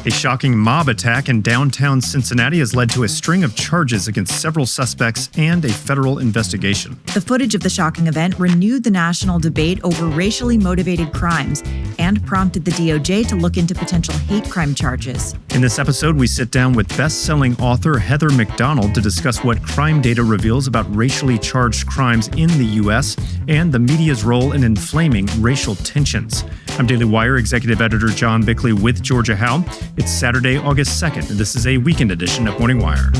A shocking mob attack in downtown Cincinnati has led to a string of charges against several suspects and a federal investigation. The footage of the shocking event renewed the national debate over racially motivated crimes and prompted the DOJ to look into potential hate crime charges. In this episode, we sit down with best-selling author Heather Macdonald to discuss what crime data reveals about racially charged crimes in the U.S. and the media's role in inflaming racial tensions. I'm Daily Wire Executive Editor John Bickley with Georgia Howe. It's Saturday, August 2nd, and this is a weekend edition of Morning Wire.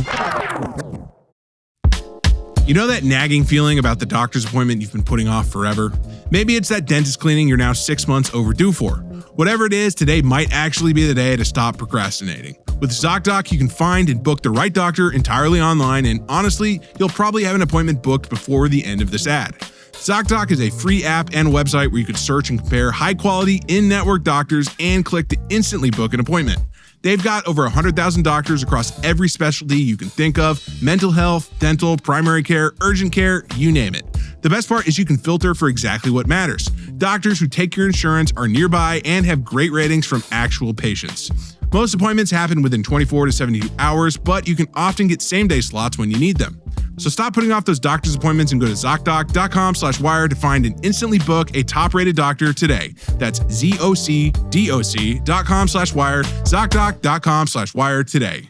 You know that nagging feeling about the doctor's appointment you've been putting off forever? Maybe it's that dentist cleaning you're now 6 months overdue for. Whatever it is, today might actually be the day to stop procrastinating. With ZocDoc, you can find and book the right doctor entirely online, and honestly, you'll probably have an appointment booked before the end of this ad. ZocDoc is a free app and website where you can search and compare high-quality, in-network doctors and click to instantly book an appointment. They've got over 100,000 doctors across every specialty you can think of: mental health, dental, primary care, urgent care, you name it. The best part is you can filter for exactly what matters. Doctors who take your insurance are nearby and have great ratings from actual patients. Most appointments happen within 24 to 72 hours, but you can often get same-day slots when you need them. So stop putting off those doctor's appointments and go to ZocDoc.com/wire to find and instantly book a top-rated doctor today. That's ZocDoc.com/wire, ZocDoc.com/wire today.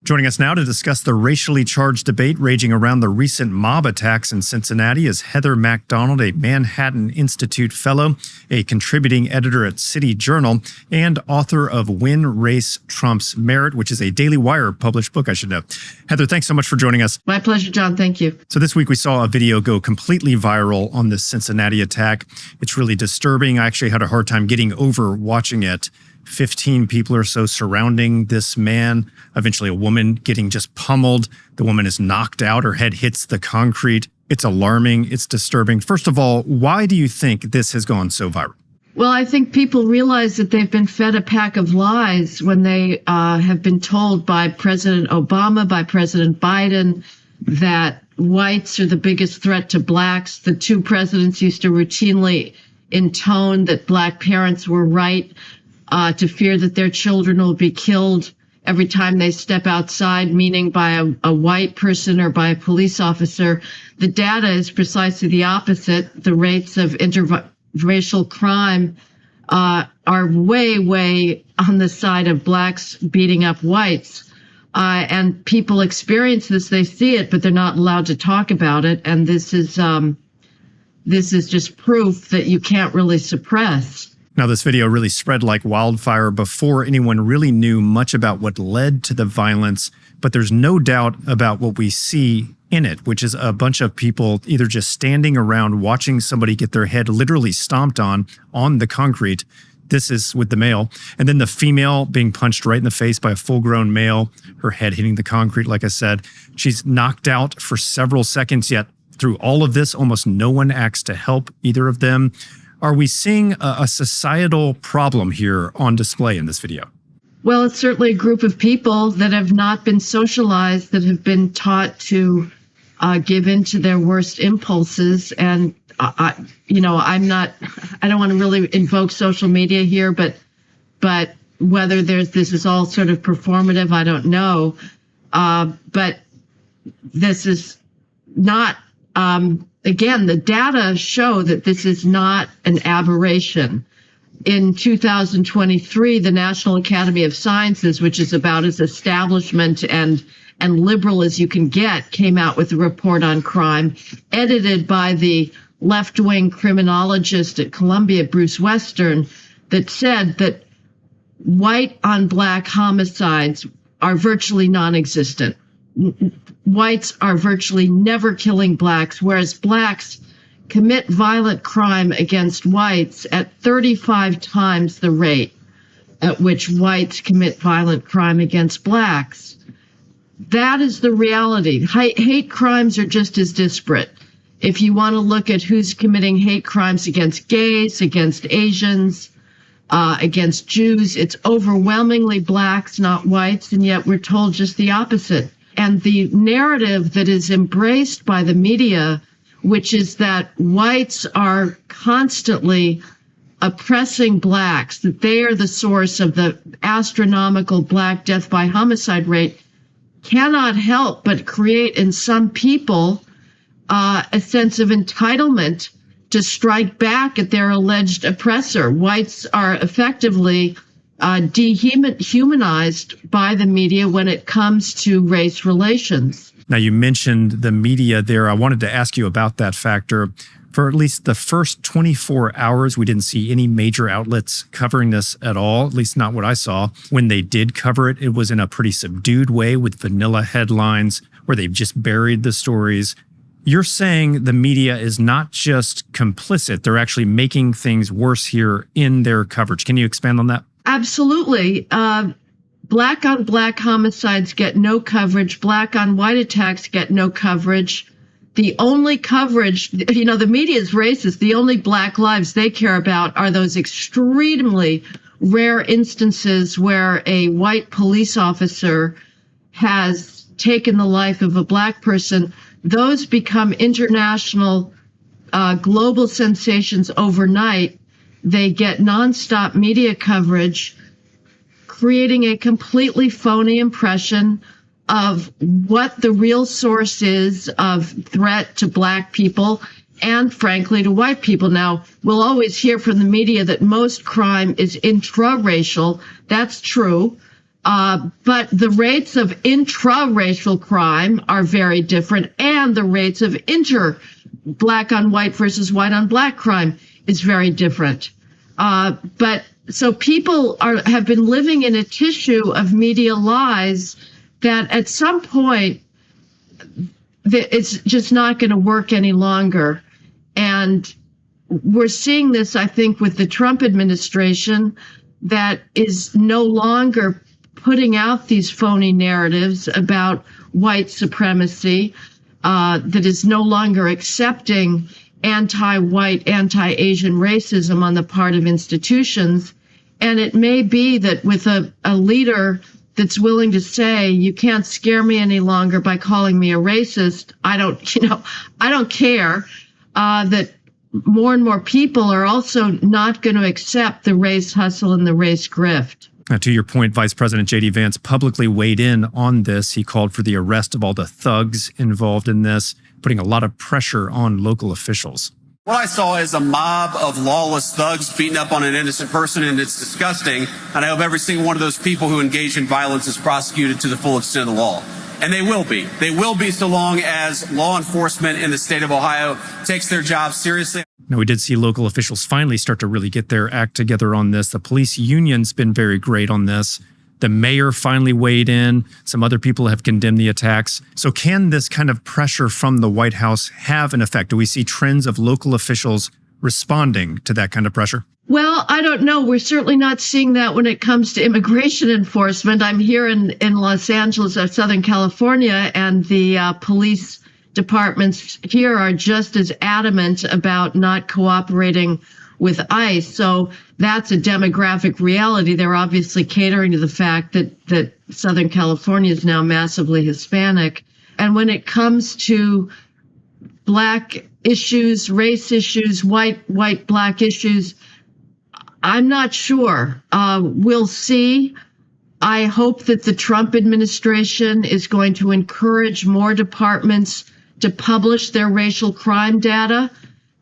Joining us now to discuss the racially charged debate raging around the recent mob attacks in Cincinnati is Heather Macdonald, a Manhattan Institute Fellow, a contributing editor at City Journal, and author of When Race Trumps Merit, which is a Daily Wire published book, I should know. Heather, thanks so much for joining us. My pleasure, John. Thank you. So this week we saw a video go completely viral on the Cincinnati attack. It's really disturbing. I actually had a hard time getting over watching it. 15 people or so surrounding this man, eventually a woman getting just pummeled. The woman is knocked out, her head hits the concrete. It's alarming, it's disturbing. First of all, why do you think this has gone so viral? Well, I think people realize that they've been fed a pack of lies when they have been told by President Obama, by President Biden, that whites are the biggest threat to blacks. The two presidents used to routinely intone that black parents were right to fear that their children will be killed every time they step outside, meaning by a white person or by a police officer. The data is precisely the opposite. The rates of interracial crime are way, way on the side of blacks beating up whites. And people experience this, they see it, but they're not allowed to talk about it. And this is just proof that you can't really suppress. Now, this video really spread like wildfire before anyone really knew much about what led to the violence, but there's no doubt about what we see in it, which is a bunch of people either just standing around watching somebody get their head literally stomped on the concrete. This is with the male. And then the female being punched right in the face by a full-grown male, her head hitting the concrete, like I said. She's knocked out for several seconds, yet through all of this, almost no one acts to help either of them. Are we seeing a societal problem here on display in this video? Well, it's certainly a group of people that have not been socialized, that have been taught to give in to their worst impulses. And, I don't want to really invoke social media here, but whether this is all sort of performative, I don't know. But this is not, again, the data show that this is not an aberration. In 2023, the National Academy of Sciences, which is about as establishment and liberal as you can get, came out with a report on crime, edited by the left-wing criminologist at Columbia, Bruce Western, that said that white on black homicides are virtually non-existent. Whites are virtually never killing blacks, whereas blacks commit violent crime against whites at 35 times the rate at which whites commit violent crime against blacks. That is the reality. Hate crimes are just as disparate. If you want to look at who's committing hate crimes against gays, against Asians, against Jews, it's overwhelmingly blacks, not whites, and yet we're told just the opposite. And the narrative that is embraced by the media, which is that whites are constantly oppressing blacks, that they are the source of the astronomical black death by homicide rate, cannot help but create in some people a sense of entitlement to strike back at their alleged oppressor. Whites are effectively dehumanized by the media when it comes to race relations. Now, you mentioned the media there. I wanted to ask you about that factor. For at least the first 24 hours, we didn't see any major outlets covering this at all, at least not what I saw. When they did cover it, it was in a pretty subdued way with vanilla headlines where they've just buried the stories. You're saying the media is not just complicit, they're actually making things worse here in their coverage. Can you expand on that? Absolutely. Black on black homicides get no coverage. Black on white attacks get no coverage. The only coverage, the media is racist. The only black lives they care about are those extremely rare instances where a white police officer has taken the life of a black person. Those become international, global sensations overnight. They get nonstop media coverage, creating a completely phony impression of what the real source is of threat to black people and, frankly, to white people. Now, we'll always hear from the media that most crime is intra-racial. That's true. But the rates of intra-racial crime are very different, and the rates of black on white versus white on black crime is very different. So people have been living in a tissue of media lies that at some point it's just not going to work any longer. And we're seeing this, I think, with the Trump administration that is no longer putting out these phony narratives about white supremacy, that is no longer accepting anti-white, anti-Asian racism on the part of institutions. And it may be that with a leader that's willing to say, you can't scare me any longer by calling me a racist, I don't care, that more and more people are also not going to accept the race hustle and the race grift. Now, to your point, Vice President J.D. Vance publicly weighed in on this. He called for the arrest of all the thugs involved in this, putting a lot of pressure on local officials. What I saw is a mob of lawless thugs beating up on an innocent person, and it's disgusting. And I hope every single one of those people who engage in violence is prosecuted to the full extent of the law. And they will be. They will be so long as law enforcement in the state of Ohio takes their job seriously. Now, we did see local officials finally start to really get their act together on this. The police union's been very great on this. The mayor finally weighed in. Some other people have condemned the attacks. So can this kind of pressure from the White House have an effect? Do we see trends of local officials responding to that kind of pressure? Well, I don't know. We're certainly not seeing that when it comes to immigration enforcement. I'm here in Los Angeles, Southern California, and the police departments here are just as adamant about not cooperating with ICE. So that's a demographic reality. They're obviously catering to the fact that Southern California is now massively Hispanic. And when it comes to black issues, race issues, white-black issues, I'm not sure. We'll see. I hope that the Trump administration is going to encourage more departments to publish their racial crime data.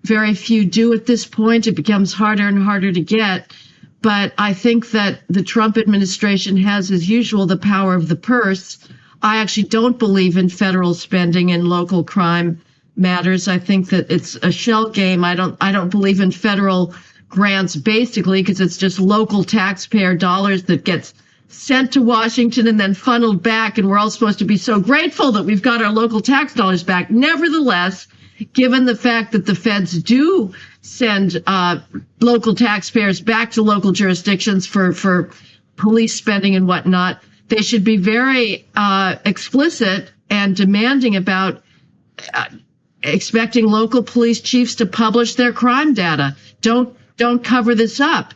Very few do at this point. It becomes harder and harder to get. But I think that the Trump administration has, as usual, the power of the purse. I actually don't believe in federal spending in local crime matters. I think that it's a shell game. I don't believe in federal grants, basically, because it's just local taxpayer dollars that gets sent to Washington and then funneled back, and we're all supposed to be so grateful that we've got our local tax dollars back. Nevertheless, given the fact that the feds do send local taxpayers back to local jurisdictions for police spending and whatnot, they should be very explicit and demanding about expecting local police chiefs to publish their crime data. Don't cover this up.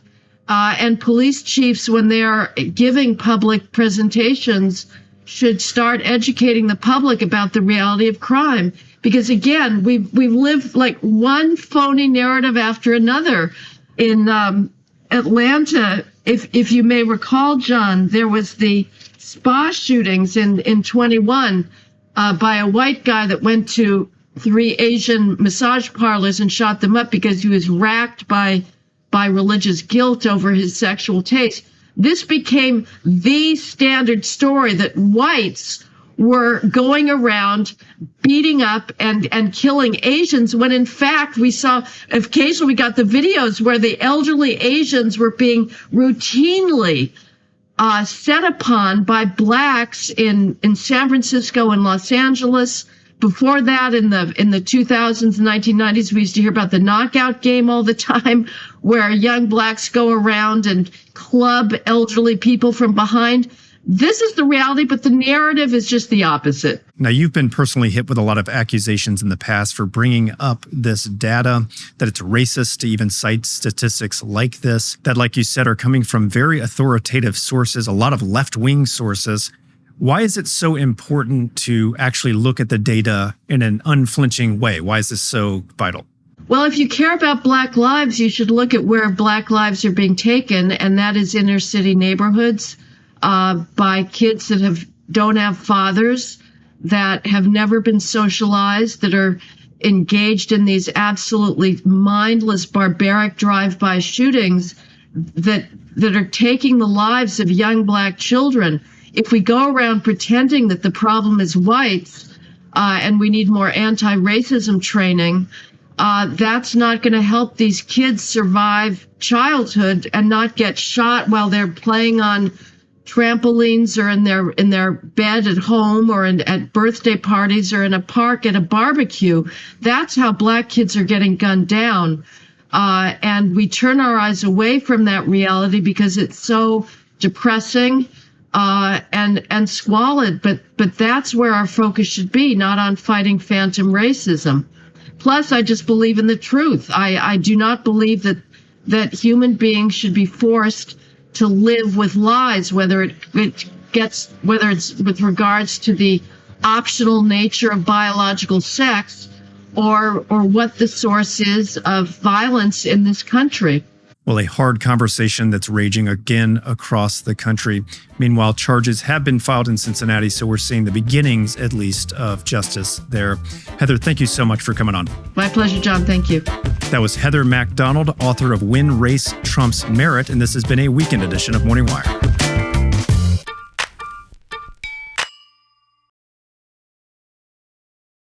And police chiefs, when they're giving public presentations, should start educating the public about the reality of crime. Because again, we've lived like one phony narrative after another. in Atlanta, if you may recall, John, there was the spa shootings in 21 by a white guy that went to 3 Asian massage parlors and shot them up because he was racked by religious guilt over his sexual taste. This became the standard story that whites were going around beating up and killing Asians, when in fact we saw, occasionally we got the videos where the elderly Asians were being routinely set upon by blacks in San Francisco and Los Angeles. Before that, in the 2000s and 1990s, we used to hear about the knockout game all the time, where young blacks go around and club elderly people from behind. This is the reality, but the narrative is just the opposite. Now, you've been personally hit with a lot of accusations in the past for bringing up this data, that it's racist to even cite statistics like this, that, like you said, are coming from very authoritative sources, a lot of left-wing sources. Why is it so important to actually look at the data in an unflinching way? Why is this so vital? Well, if you care about Black lives, you should look at where Black lives are being taken, and that is inner city neighborhoods, by kids that don't have fathers, that have never been socialized, that are engaged in these absolutely mindless, barbaric drive-by shootings that are taking the lives of young Black children. If we go around pretending that the problem is whites and we need more anti-racism training, that's not going to help these kids survive childhood and not get shot while they're playing on trampolines or in their bed at home or at birthday parties or in a park at a barbecue. That's how Black kids are getting gunned down. And we turn our eyes away from that reality because it's so depressing and squalid. But that's where our focus should be, not on fighting phantom racism. Plus, I just believe in the truth. I do not believe that human beings should be forced to live with lies, whether it's with regards to the optional nature of biological sex or what the source is of violence in this country. Well, a hard conversation that's raging again across the country. Meanwhile, charges have been filed in Cincinnati, so we're seeing the beginnings, at least, of justice there. Heather, thank you so much for coming on. My pleasure, John. Thank you. That was Heather Macdonald, author of When Race Trumps Merit, and this has been a weekend edition of Morning Wire.